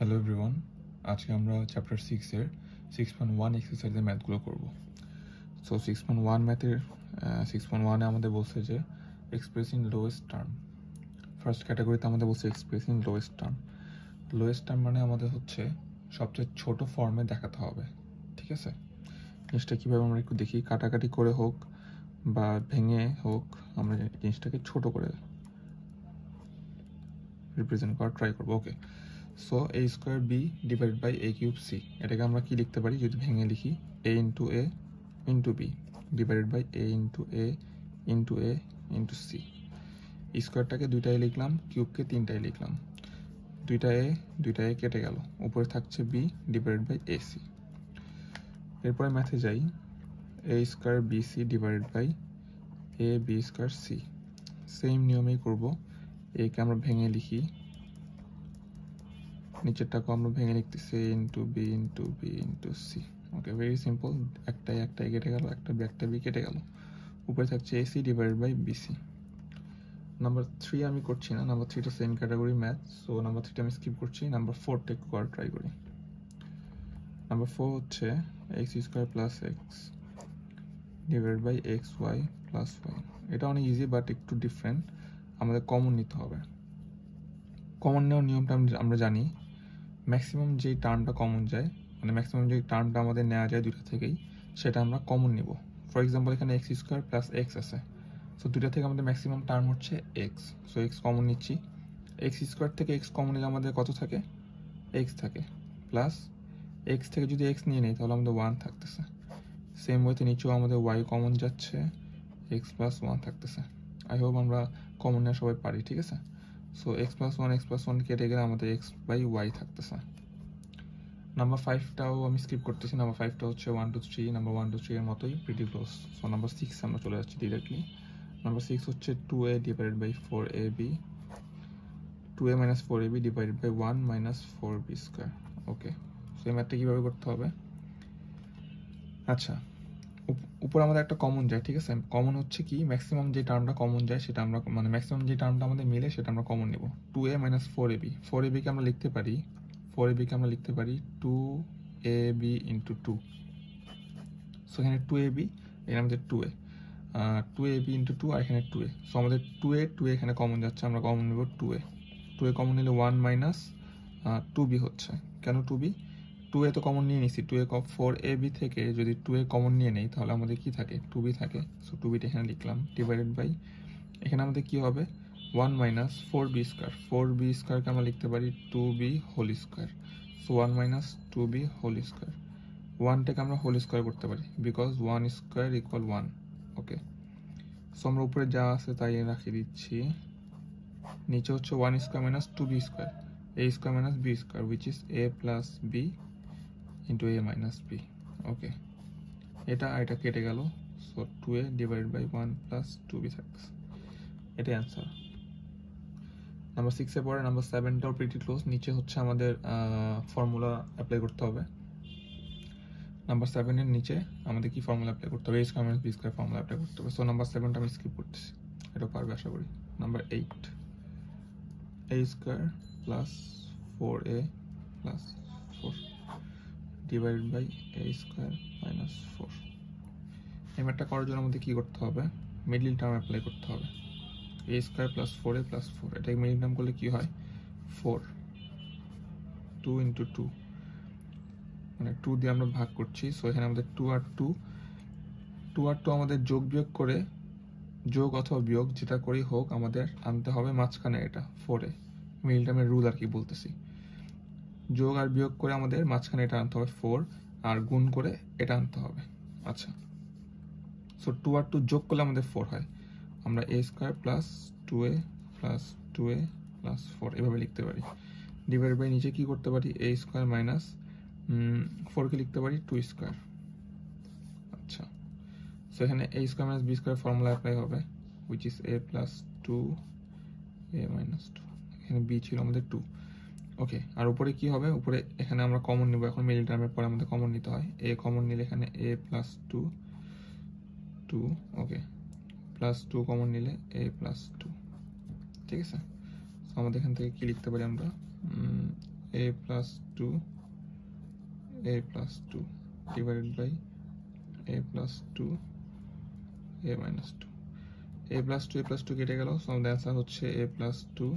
Hello everyone, আজকে আমরা chapter 6-এর 6.1 এক্সারসাইজের ম্যাথগুলো করব। সো 6.1 ম্যাথের 6.1-এ আমাদের বলছে যে এক্সপ্রেসিং লোয়েস্ট টার্ম। ফার্স্ট ক্যাটাগরিতে আমাদের বলছে expressing lowest term. Lowest term মানে আমাদের হচ্ছে সবচেয়ে ছোট ফর্মে দেখাতে হবে, ঠিক আছে? জিনিসটা কীভাবে আমরা একটু দেখি, কাটাকাটি করে হোক বা ভেঙে হোক, আমরা জিনিসটাকে ছোট করে রিপ্রেজেন্ট করার ট্রাই করবো। Okay, so a square b divided by a cube c, এটাকে আমরা কি লিখতে পারি যদি ভেঙে লিখি? a into b divided by a into a into c। স্কোয়ারটাকে দুইটাই লিখলাম, কিউবকে তিনটাই লিখলাম। দুইটা a কেটে গেল, উপরে থাকছে b ডিভাইডেড বাই ac। এরপরে ম্যাথে যাই, a square bc divided by a b square c। Same নিয়মেই করব, a কে আমরা ভেঙে লিখি, নিচেরটাকে আমরা ভেঙে লিখতেছি a into B into C. Okay, very simple. একটাই কেটে গেল, একটা বি কেটে গেল, উপরে থাকছে AC divided by BC. Number 3 আমি করছি না, নাম্বার 3টা same category math, so number 3টা আমি স্কিপ করছি। নাম্বার 4টা একটু করার ট্রাই করি। নাম্বার 4 হচ্ছে X square plus X divided by X Y plus Y. এটা অনেক ইজি বাট একটু ডিফারেন্ট, আমাদের কমন নিতে হবে। কমন নেওয়ার নিয়মটা আমরা জানি, ম্যাক্সিমাম যেই টার্মটা কমন যায়, মানে ম্যাক্সিমাম যেই টার্মটা আমাদের নেওয়া যায় দুটো থেকেই, সেটা আমরা কমন নিব। ফর এক্সাম্পল এখানে এক্স স্কোয়ার প্লাস এক্স আছে, সো দুটো থেকে আমাদের ম্যাক্সিমাম টার্ম হচ্ছে এক্স, সো এক্স কমন নিচ্ছি। এক্স স্কোয়ার থেকে এক্স কমন নিলে আমাদের কত থাকে? এক্স থাকে, প্লাস এক্স থেকে যদি এক্স নিয়ে নেই তাহলে আমাদের 1 থাকতেছে। সেম ওয়েতে নিচেও আমাদের ওয়াই কমন যাচ্ছে, এক্স প্লাস 1 থাকতেছে। আই হোপ আমরা কমন নেওয়া সবাই পারি, ঠিক আছে? সো এক্স প্লাস ওয়ান কেটে গেলে আমাদের এক্স বাই ওয়াই থাকতেছে। নাম্বার 5টাও আমি স্কিপ করতেছি। নাম্বার 5টা হচ্ছে 1 2 3, নাম্বার 1 2 3 এর মতোই প্রিটি ক্লোজ। সো নাম্বার 6 আমরা চলে যাচ্ছি ডিরেক্টলি। নাম্বার 6 হচ্ছে 2a divided by 4ab, 2a minus 4ab divided by 1 minus 4b square. Okay, so এই ম্যাথটা কীভাবে করতে হবে? আচ্ছা, উপরে আমাদের একটা কমন যায়, ঠিক আছে? কমন হচ্ছে কি, ম্যাক্সিমাম যে টার্মটা কমন যায় সেটা আমরা, মানে ম্যাক্সিমাম যে টার্মটা আমাদের মিলে সেটা আমরা কমন নেব। 2a মাইনাস 4ab কে আমরা লিখতে পারি, 4ab কে আমরা লিখতে পারি 2ab ইন্টু 2। সো এখানে 2ab, এখানে আমাদের 2a, 2ab ইন্টু 2, আর এখানে 2a। সো আমাদের 2a এখানে কমন যাচ্ছে, আমরা কমন নেব 2a কমন নিলে 1 মাইনাস 2b হচ্ছে। কেন 2b? 2a তো কমন নিয়ে নিছি, 4ab থেকে যদি 2a কমন নিয়ে নেই তাহলে আমাদের কি থাকে? 2b থাকে। সো 2bটা এখানে লিখলাম ডিভাইডেড বাই, এখানে আমাদের কি হবে? 1 মাইনাস 4b স্কোয়ার। 4b স্কোয়ারকে আমরা লিখতে পারি 2b whole square. So 1 minus 2b whole square. 1টাকে আমরা হোল স্কোয়ার করতে পারি, because 1 square equal 1। Okay, so আমরা উপরে যা আছে তাই রাখিয়ে দিচ্ছি। নিচে হচ্ছে 1 square minus 2b square, a square minus b square, which is a plus b into a minus b। ওকে, এটা কেটে গেল, so 2a divide by 1 plus 2b থাকছে। এটাই অ্যান্সার। নাম্বার 6-এ পরে নাম্বার 7টাও প্রিটি ক্লোজ। নিচে হচ্ছে আমাদের ফর্মুলা অ্যাপ্লাই করতে হবে। নাম্বার 7-এর নিচে আমাদের কি ফর্মুলা অ্যাপ্লাই করতে হবে? a square minus b square formula apply করতে হবে। সো নাম্বার 7টা আমি স্কিপ করতেছি, এটা পারবে আশা করি। Number 8, a square plus 4a plus 4 divided by a square minus 4। এই ম্যাথটা করার জন্য আমাদের কী করতে হবে? মিডল টার্ম অ্যাপ্লাই করতে হবে। a square plus 4a plus 4, এটাকে মিডল টার্ম করলে কী হয়? 4, 2 ইন্টু 2, মানে 2 দিয়ে আমরা ভাগ করছি। সো এখানে আমাদের 2 আর 2 আমাদের যোগ বিয়োগ করে, যোগ অথবা বিয়োগ যেটা করেই হোক আমাদের আনতে হবে মাঝখানে এটা 4a, মিডল টার্মের রুল আর কি বলতেছি। যোগ আর বিয়োগ করে আমাদের মাঝখানে এটা আনতে হবে 4, আর গুণ করে এটা আনতে হবে। আচ্ছা, সো 2 আর 2 যোগ করলে আমাদের 4 হয়। আমরা a square plus 2a plus 2a plus 4 এভাবে লিখতে পারি। ডিভাইড বাই নিচে কি করতে পারি? a স্কোয়ার মাইনাস 4কে লিখতে পারি 2 স্কোয়ার। আচ্ছা, সো এখানে a square minus b square formula apply হবে, which is a plus 2a minus 2। এখানে b ছিল আমাদের 2। ওকে, আর উপরে কি হবে? উপরে এখানে আমরা কমন নেব, এখন মিডল টার্মের পরে আমাদের কমন নিতে হয়। a কমন নিলে এখানে a plus 2, okay, plus 2 common নিলে a প্লাস 2, ঠিক আছে? সো আমাদের এখান থেকে কি লিখতে পারি আমরা? a plus 2 divided by a plus 2 a minus 2 a plus 2 কেটে গেল, সো আমাদের অ্যান্সার হচ্ছে a plus 2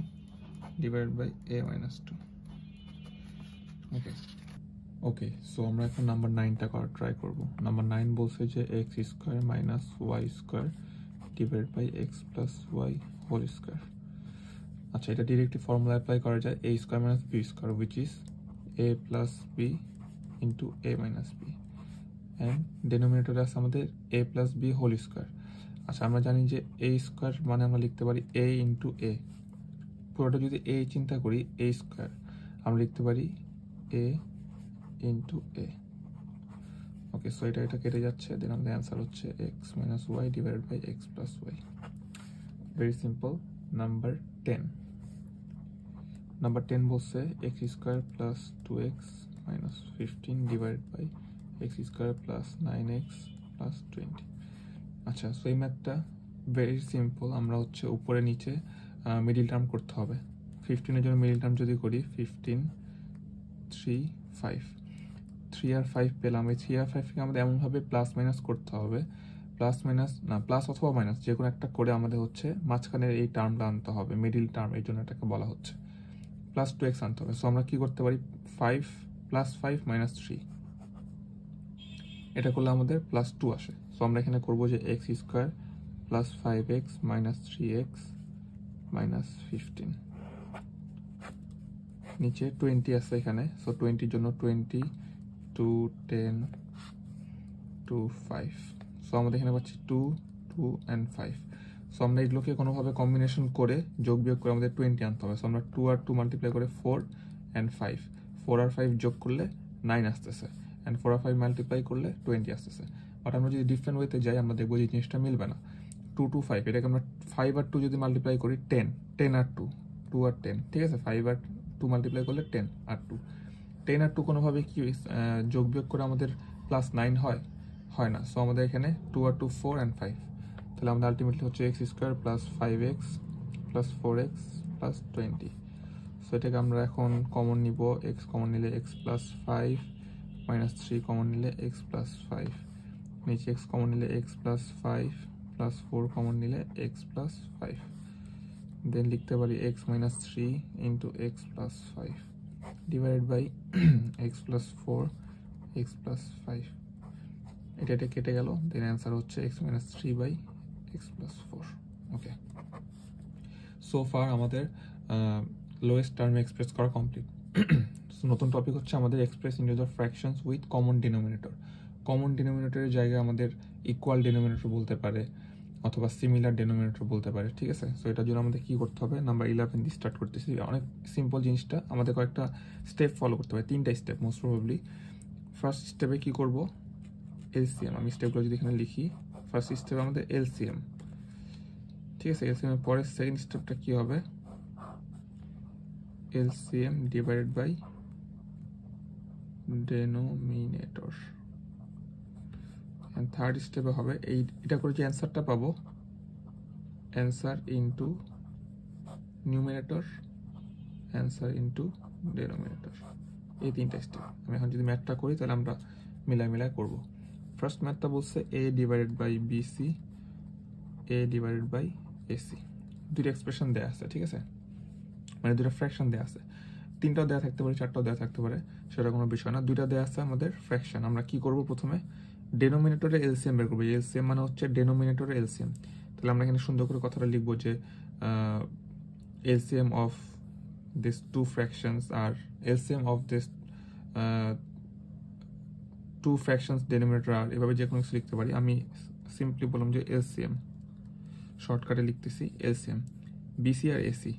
divided by a minus 2. Okay so আমরা এখন নাম্বার 9টা করার ট্রাই করব। নাম্বার 9 বলছে যে x square minus y square divide by x plus y whole square. আচ্ছা, এটা ডিরেক্টলি ফর্মুলা অ্যাপ্লাই করা যায়, a square minus b square which is a plus b into a minus b, and ডেনোমিনেটরে আছে আমাদের a plus b whole square. আচ্ছা, আমরা জানি যে a স্কয়ার মানে আমরা লিখতে পারি a ইন্টু a, পুরোটা যদি a চিন্তা করি a স্কয়ার, আমরা লিখতে পারি a into a। Okay so এটা কেটে যাচ্ছে, দেন আমাদের অ্যান্সার হচ্ছে x minus y divided by x plus y। Very simple. Number 10 বলছে x square plus 2x minus 15 divided by x square plus 9x plus 20। আচ্ছা, সো এই ম্যাথটা very simple. আমরা হচ্ছে উপরে নিচে মিডিল টার্ম করতে হবে। 15 এর জন্য মিডিল টার্ম যদি করি 15 3 5, 3 আর 5 পেলাম। এই 3 আর 5 কে আমাদের এমনভাবে প্লাস মাইনাস করতে হবে, প্লাস মাইনাস না প্লাস অথবা মাইনাস যে কোনো একটা করে আমাদের হচ্ছে মাঝখানের এই টার্মটা আনতে হবে, মিডিল টার্ম, এই জন্য এটাকে বলা হচ্ছে প্লাস 2x আনতে হবে। সো আমরা কি করতে পারি 5 প্লাস 5 মাইনাস 3, এটা করলে আমাদের প্লাস 2 আসে। সো আমরা এখানে করবো যে x square plus 5x minus 3x minus 15, নিচে 20 আছে এখানে, সো 20 জন্য 20 2 10 2 5, সো আমাদের এখানে পাচ্ছি 2 2 and 5। সো আমরা এগুলোকে কোনোভাবে কম্বিনেশন করে যোগ বিয়োগ করে আমাদের 20 আনতে হবে। সো আমরা 2 আর 2 মাল্টিপ্লাই করে 4 and 5, 4 আর 5 যোগ করলে 9 আসতেছে, অ্যান্ড 4 আর 5 মাল্টিপ্লাই করলে 20 আসতেছে। বাট আমরা যদি ডিফারেন্ট ওয়েতে যাই আমরা দেখবো যে জিনিসটা মিলবে না। 2 2 5, এটাকে আমরা 5 আর 2 যদি মাল্টিপ্লাই করি 10, 10 আর 2, 2 আর 10, ঠিক আছে। 5 আর 2 মাল্টিপ্লাই করলে 10 আর 2, 10 আর 2 কোনোভাবে কি যোগ বিয়োগ করে আমাদের প্লাস 9 হয় না। সো আমাদের এখানে 2 আর 2 4 and 5, তাহলে আমাদের আলটিমেটলি হচ্ছে x square plus 5x plus 4x plus 20। So এটাকে আমরা এখন কমন নিব, x কমন নিলে x প্লাস 5 মাইনাস 3 কমন নিলে x প্লাস 5, নিচে x কমন নিলে x প্লাস 5 প্লাস 4 কমন নিলে x প্লাস 5, দেন লিখতে পারি x minus 3 into x plus 5 divided by x plus 4 x plus 5। এটা কেটে গেল, দেন অ্যান্সার হচ্ছে x minus 3 by x plus 4। Okay, so far আমাদের লোয়েস্ট টার্ম এক্সপ্রেস করা কমপ্লিট। নতুন টপিক হচ্ছে আমাদের express integer fractions with common denominator. Common ডিনোমিনেটরের জায়গায় আমাদের ইকুয়াল ডিনোমিনেটর বলতে পারে অথবা সিমিলার ডিনোমিনেটর বলতে পারে, ঠিক আছে। সো এটার জন্য আমাদের কী করতে হবে, নাম্বার 11 দিয়ে স্টার্ট করতেছি। অনেক সিম্পল জিনিসটা, আমাদের কয়েকটা স্টেপ ফলো করতে হবে, 3টা স্টেপ মোস্ট প্রবাবলি। ফার্স্ট স্টেপে কী করবো, এলসিএম। আমি স্টেপগুলো যদি এখানে লিখি, ফার্স্ট স্টেপে আমাদের এলসিএম, ঠিক আছে। এলসিএম এর পরে সেকেন্ড স্টেপটা কি হবে, LCM divided by denominator, and third স্টেপে হবে এটা করে যে অ্যান্সারটা পাবো, answer into numerator, answer into denominator. এই 3টা স্টেপ। আমি এখন যদি ম্যাথটা করি তাহলে আমরা মিলাই করবো। ফার্স্ট ম্যাথটা বলছে a divided by BC, a divided by AC. দুটো এক্সপ্রেশন দেওয়া আছে, ঠিক আছে, মানে দুটো ফ্র্যাকশন দেওয়া আছে। 3টাও দেওয়া থাকতে পারে, 4টাও দেওয়া থাকতে পারে, সেটা কোনো বিষয় না। 2টা দেওয়া আছে আমাদের ফ্র্যাকশন। আমরা কি করব, প্রথমে ডেনোমিনেটরে এলসিএম বের করবো। এলসিএম মানে হচ্ছে ডেনোমিনেটরে এলসিএম। তাহলে আমরা এখানে সুন্দর করে কথাটা লিখবো যে LCM of this two fractions আর LCM of this two fractions denominator আর, এভাবে যে কোনো কিছু লিখতে পারি। আমি সিম্পলি বললাম যে এলসিএম, শর্টকাটে লিখতেছি এলসিএম বিসি আর এসি,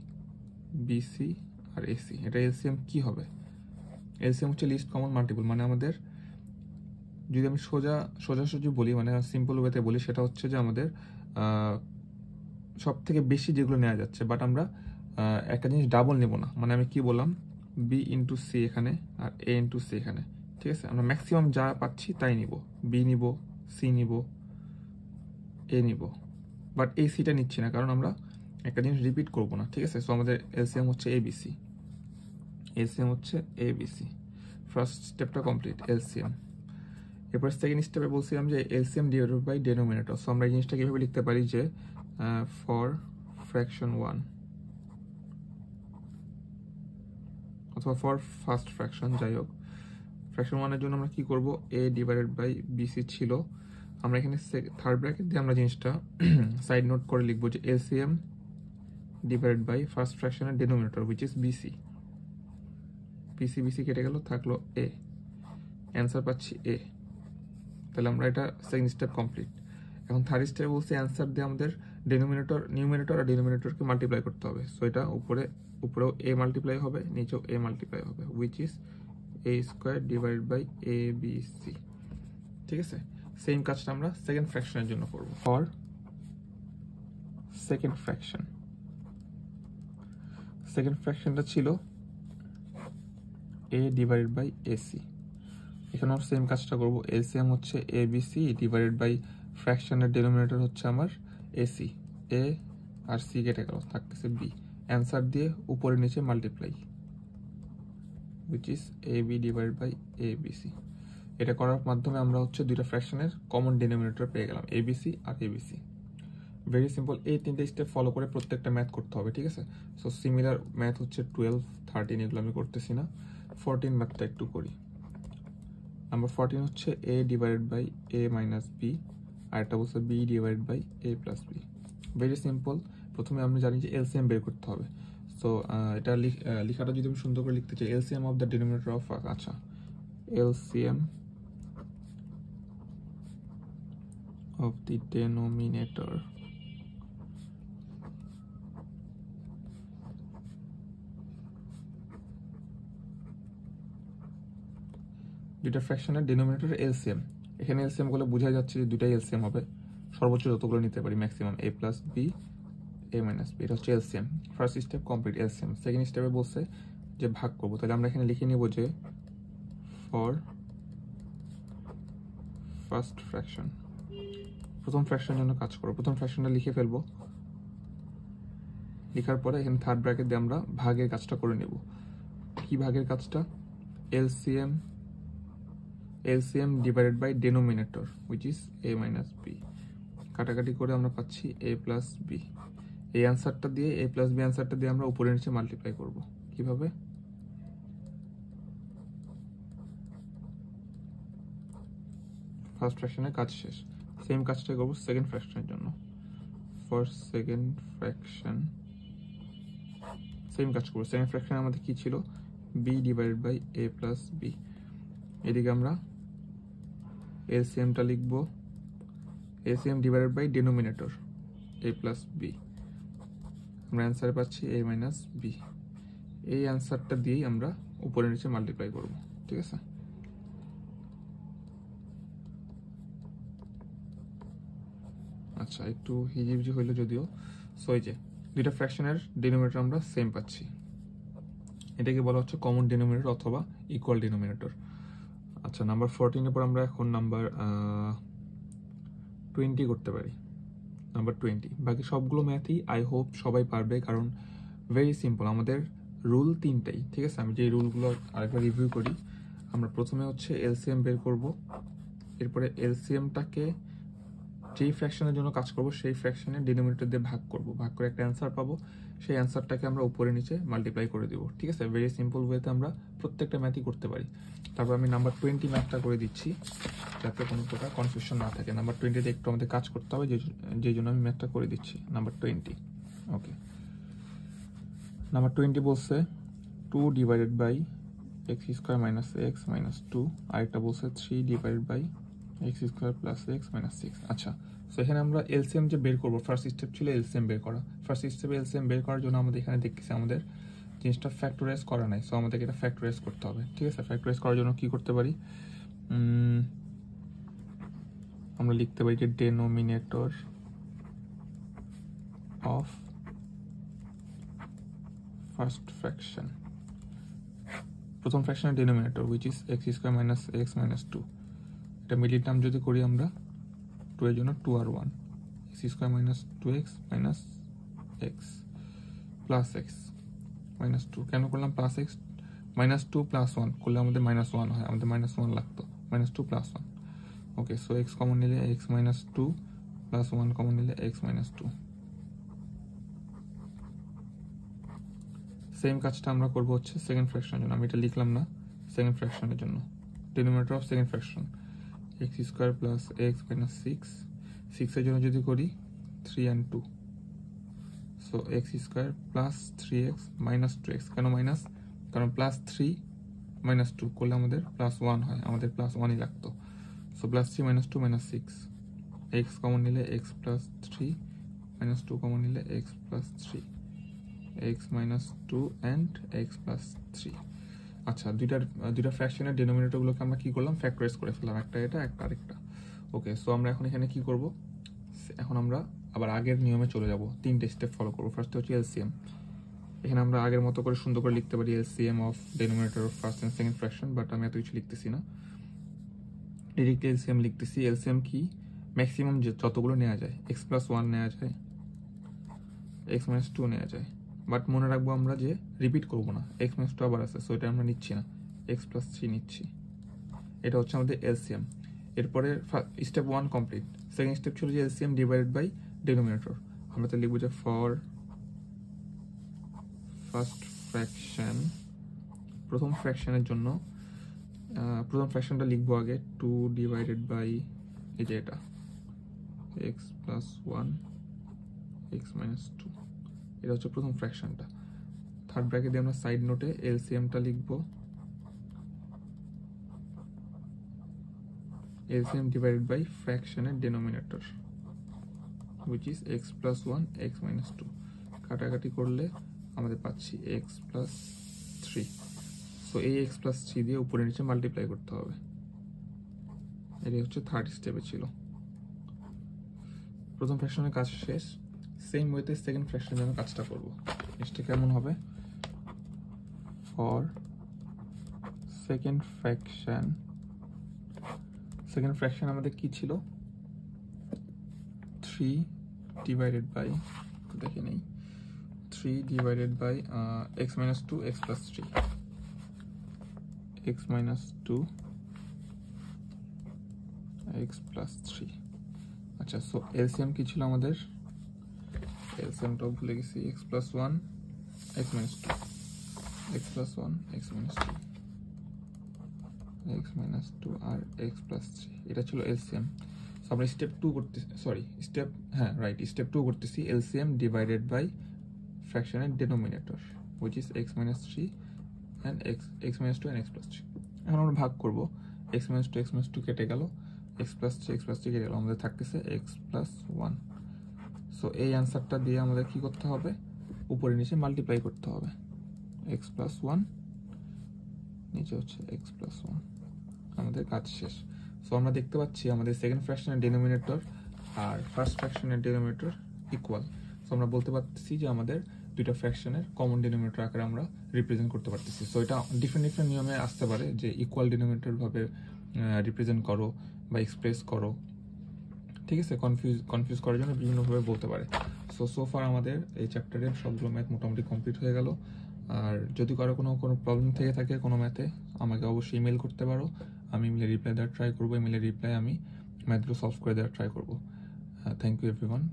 বিসি আর এসি। এটা এলসিএম কি হবে, এলসিএম হচ্ছে লিস্ট কমন মাল্টিপল। মানে আমাদের যদি আমি সোজাসুজি বলি, মানে সিম্পল ওয়েতে বলি, সেটা হচ্ছে যে আমাদের সব থেকে বেশি যেগুলো নেওয়া যাচ্ছে, বাট আমরা একটা জিনিস ডাবল নেব না। মানে আমি কি বললাম, বি ইন্টু সি এখানে আর এ ইন্টু সি এখানে, ঠিক আছে। আমরা ম্যাক্সিমাম যা পাচ্ছি তাই নিব, বি নিব, সি নিব, এ নিব, বাট এই সিটা নিচ্ছি না, কারণ আমরা একটা জিনিস রিপিট করবো না, ঠিক আছে। সো আমাদের এলসিএম হচ্ছে এবিসি। এলসিএম হচ্ছে ABC। ফার্স্ট স্টেপটা কমপ্লিট, এলসিএম। এরপর সেকেন্ড স্টেপে বলছিলাম যে LCM divided by denominator. So আমরা এই জিনিসটা কীভাবে লিখতে পারি যে ফর ফ্র্যাকশন 1 অথবা ফর ফার্স্ট ফ্র্যাকশন, যাই হোক, ফ্র্যাকশন 1 এর জন্য আমরা কি করব, a ডিভাইডেড বাই বিসি ছিল। আমরা এখানে থার্ড ব্র্যাকেট দিয়ে আমরা জিনিসটা সাইড নোট করে লিখবো যে এলসিএম ডিভাইডেড বাই ফার্স্ট ফ্র্যাকশনের denominator which is BC. BC কেটে গেল, থাকলো a, অ্যান্সার পাচ্ছি a। তাহলে আমরা এটা সেকেন্ড স্টেপ কমপ্লিট। এখন থার্ড স্টেপে বলছি অ্যান্সার দিয়ে আমাদের নিউমিনেটর আর ডিনোমিনেটরকে মাল্টিপ্লাই করতে হবে। সো এটা উপরেও a মাল্টিপ্লাই হবে, নিচেও a মাল্টিপ্লাই হবে, which is a square divided by ABC। ঠিক আছে, সেম কাজটা আমরা সেকেন্ড ফ্র্যাকশনের জন্য করব। ফর সেকেন্ড ফ্র্যাকশনটা ছিল a ডিভাইডেড বাই AC। এখানে আমরা সেম কাজটা করব, এলসিএম হচ্ছে ABC ডিভাইডেড বাই ফ্র্যাকশনের ডেনোমিনেটর হচ্ছে আমার AC, a আর c কেটে গেল, থাকতেছে b, অ্যান্সার দিয়ে উপরে নিচে multiply, which is AB divided by ABC। এটা করার মাধ্যমে আমরা হচ্ছে দুইটা ফ্র্যাকশনের কমন ডেনোমিনেটর পেয়ে গেলাম, ABC আর ABC। ভেরি সিম্পল, এই তিনটে স্টেপ ফলো করে প্রত্যেকটা ম্যাথ করতে হবে। ঠিক আছে, সো সিমিলার ম্যাথ হচ্ছে 12, 13, এগুলো আমি করতেছি না। 14 ম্যাথটা একটু করি। নাম্বার 14 হচ্ছে a divided by a minus B, আর একটা বলছে b divided by a plus B. Very simple, প্রথমে আমরা জানি যে এলসিএম বের করতে হবে। সো এটা লেখাটা যদি আমি সুন্দর করে লিখতে চাই, LCM of the denominator of, আচ্ছা, এলসিএম অফ দি ডেনোমিনেটর দুইটা ফ্র্যাকশনের ডেনোমিনেটর এলসিএম। এখানে এলসিএম গুলো বোঝা যাচ্ছে যে দুইটাই এলসিএম হবে, সর্বোচ্চ যতগুলো নিতে পারি maximum a plus B, a minus B, এটা হচ্ছে LCM. First step complete, LCM. Second স্টেপে বলছে যে ভাগ করবো, তাহলে আমরা এখানে লিখে নিব যে ফর ফার্স্ট ফ্র্যাকশন, প্রথম ফ্র্যাকশনের জন্য কাজ করবো। প্রথম ফ্র্যাকশনটা লিখে ফেলবো, লেখার পরে এখানে থার্ড ব্র্যাকেট দিয়ে আমরা ভাগের কাজটা করে নেব। কি ভাগের কাজটা, LCM divided by denominator which is a minus B. কাটাকাটি করে আমরা পাচ্ছি a প্লাস বি। এই অ্যান্সারটা দিয়ে a প্লাস বি অ্যান্সারটা দিয়ে আমরা উপরে নিচে মাল্টিপ্লাই করব। কিভাবে, ফার্স্ট ফ্র্যাকশনের কাজ শেষ, সেম কাজটাই করবো সেকেন্ড ফ্র্যাকশনের জন্য। ফর সেকেন্ড ফ্র্যাকশন সেম কাজ করবো। সেকেন্ড ফ্র্যাকশন আমাদের কি ছিল, b divided by a plus B. এদিকে আমরা এলসিএমটা লিখব, LCM divided by denominator a plus B. আমরা অ্যান্সার পাচ্ছি a মাইনাস বি। এই অ্যান্সারটা দিয়েই আমরা উপরে নিচে মাল্টিপ্লাই করব। ঠিক আছে, আচ্ছা, একটু হিজিবিজি হইলো যদিও। সো এই যে দুইটা ফ্র্যাকশনের ডেনোমিনেটর আমরা সেম পাচ্ছি, এটাকে বলা হচ্ছে কমন ডেনোমিনেটর অথবা ইকুয়াল ডেনোমিনেটর। আচ্ছা, নাম্বার 14 এর পর আমরা এখন নাম্বার 20 করতে পারি। নাম্বার 20, বাকি সবগুলো ম্যাথই আই হোপ সবাই পারবে, কারণ ভেরি সিম্পল, আমাদের রুল তিনটাই। ঠিক আছে, আমি যে রুলগুলো আরেকবার রিভিউ করি। আমরা প্রথমে হচ্ছে এলসিএম বের করব, এরপরে এলসিএমটাকে যেই ফ্র্যাকশনের জন্য কাজ করব সেই ফ্র্যাকশনের ডিনোমিনেটর দিয়ে ভাগ করব, ভাগ করে একটা অ্যান্সার পাবো, সেই অ্যান্সারটাকে আমরা উপরে নিচে মাল্টিপ্লাই করে দেবো। ঠিক আছে, ভেরি সিম্পল ওয়েতে আমরা প্রত্যেকটা ম্যাথই করতে পারি। তারপর আমি নাম্বার 20 ম্যাথটা করে দিচ্ছি যাতে কোনো প্রকার কনফিউশন না থাকে। নাম্বার 20তে একটু আমাদের কাজ করতে হবে, যেই জন্য আমি ম্যাথটা করে দিচ্ছি। নাম্বার 20, ওকে, নাম্বার 20 বলছে 2 divided by X square minus X minus 2, আরেকটা বলছে 3 divided by X square plus X minus 6। আচ্ছা, সো এখানে আমরা এলসিএম যে বের করবো, ফার্স্ট স্টেপ ছিল এলসিএম বের করা। ফার্স্ট স্টেপে এলসিএম বের করার জন্য আমাদের এখানে দেখতেছি আমাদের জিনিসটা ফ্যাক্টরাইজ করা নাই, সো আমাদেরকে এটা ফ্যাক্টরাইজ করতে হবে। ঠিক আছে, ফ্যাক্টরাইজ করার জন্য কি করতে পারি, আমরা লিখতে পারি যে ডেনোমিনেটর অফ ফার্স্ট ফ্র্যাকশন, প্রথম ফ্র্যাকশনের denominator which is X square minus X minus 2। এটা মিডিল টার্ম যদি করি আমরা, 2 এর জন্য 2 আর 1, x square minus 2x minus x plus X minus 2। কেন করলাম প্লাস এক্স, -2 + 1 করলে আমাদের -1 হয়, আমাদের -1 লাগতো, -2 + 1। ওকে, সো x কমন নিলে x - 2 + 1 কমন নিলে x - 2। সেম কাজটা আমরা করবো হচ্ছে সেকেন্ড ফ্র্যাকশনের জন্য। আমি এটা লিখলাম না, সেকেন্ড ফ্র্যাকশনের জন্য denominator of second fraction x² + x - 6, 6 এর জন্য যদি করি 3 and 2, so x² + 3x - 2x। কেন মাইনাস? কারণ +3 - 2 করলে আমাদের +1 হয়, আমাদের +1ই লাগতো। সো +3 - 2 - 6, x কমন নিলে x + 3 - 2 কমন নিলে x + 3, x - 2 and x + 3। আচ্ছা, দুইটা ফ্র্যাকশনের ডিনোমিনেটরগুলোকে আমরা কি করলাম, ফ্যাক্টরাইজ করে ফেললাম, একটা এটা একটা আরেকটা। ওকে, সো আমরা এখন এখানে কি করব, এখন আমরা আবার আগের নিয়মে চলে যাব, 3টে স্টেপ ফলো করব। ফার্স্টে হচ্ছে এলসিএম। এখানে আমরা আগের মতো করে সুন্দর করে লিখতে পারি LCM of denominator of first and second fraction, but আমি এত কিছু লিখতেছি না, ডিরেক্ট এলসিএম লিখতেছি। এলসিএম কি, ম্যাক্সিমাম যতগুলো নেওয়া যায়, x + 1 নেওয়া যায়, x - 2 নেওয়া যায়, বাট মনে রাখবো আমরা যে রিপিট করবো না, x - 2 আবার আছে, সো এটা আমরা নিচ্ছি না, x + 3 নিচ্ছি। এটা হচ্ছে আমাদের এলসিএম। এরপরে স্টেপ 1 কমপ্লিট। সেকেন্ড স্টেপ ছিল যে এলসিএম ডিভাইডেড বাই ডিনোমিনেটর। আমরা তো লিখবো যে ফর ফার্স্ট ফ্র্যাকশন, প্রথম ফ্র্যাকশনের জন্য প্রথম ফ্র্যাকশনটা লিখবো আগে 2 ডিভাইডেড বাই এই যে এটা x + 1 x - 2, এটা হচ্ছে প্রথম ফ্র্যাকশনটা। থার্ড ব্র্যাকেট দিয়ে আমরা সাইড নোটে এলসিএমটা লিখবো, LCM divided by ফ্র্যাকশনের denominator which is x + 1 x - 2, কাটাকাটি করলে আমাদের পাচ্ছি x + 3। সো এই x + 3 দিয়ে উপরে নিচে মাল্টিপ্লাই করতে হবে। এটাই হচ্ছে থার্ড স্টেপে ছিল। প্রথম ফ্র্যাকশনের কাজ শেষ। সেম ওয়েতে সেকেন্ড ফ্র্যাকশনের জন্য কাজটা করব। জিনিসটা কেমন হবে, ফর সেকেন্ড ফ্র্যাকশন আমাদের কি ছিল, 3 ডিভাইডেড বাই, দেখে নেই, 3 divided by x - 2 x + 3, x - 2 x + 3। আচ্ছা, সো এলসিএম কি ছিল আমাদের, এলসিএমটাও ভুলে গেছি, x + 1 x - 2, x + 1 x - 2, x - 2 আর x + 3, এটা ছিল এলসিএম। সো আমরা স্টেপ 2 করতেছি, স্টেপ 2 করতেছি এলসিএম ডিভাইডেড বাই ফ্র্যাকশনের denominator which is x - 3 and x - 2 and x + 3। এখন আমরা ভাগ করব, x - 2 x - 2 কেটে গেল, x + 3 x + 3 কেটে গেল, আমাদের থাকতেছে x + 1। সো এই অ্যান্সারটা দিয়ে আমাদের কি করতে হবে, উপরে নিচে মাল্টিপ্লাই করতে হবে, x + 1 নিচে হচ্ছে x + 1, আমাদের কাজ শেষ। সো আমরা দেখতে পাচ্ছি আমাদের সেকেন্ড ফ্র্যাকশনের ডিনোমিনেটর আর ফার্স্ট ফ্র্যাকশনের ডিনোমিনেটর ইকুয়াল। সো আমরা বলতে পারতেছি যে আমাদের দুইটা ফ্র্যাকশনের কমন ডিনোমিনেটর আকারে আমরা রিপ্রেজেন্ট করতে পারতেছি। সো এটা ডিফারেন্ট নিয়মে আসতে পারে, যে ইকুয়াল ডিনোমিনেটর ভাবে রিপ্রেজেন্ট করো বা এক্সপ্রেস করো, ঠিক আছে, কনফিউজ করার জন্য বিভিন্নভাবে বলতে পারে। সো ফার আমাদের এই চ্যাপ্টারের সবগুলো ম্যাথ মোটামুটি কমপ্লিট হয়ে গেল। আর যদি কারো কোনো প্রবলেম থেকে থাকে কোনো ম্যাথে, আমাকে অবশ্যই ইমেল করতে পারো, আমি ইমেলে রিপ্লাই দেওয়ার ট্রাই করবো, ইমেলের রিপ্লাই আমি ম্যাথগুলো সলভ করে দেওয়ার ট্রাই করবো। Thank you everyone.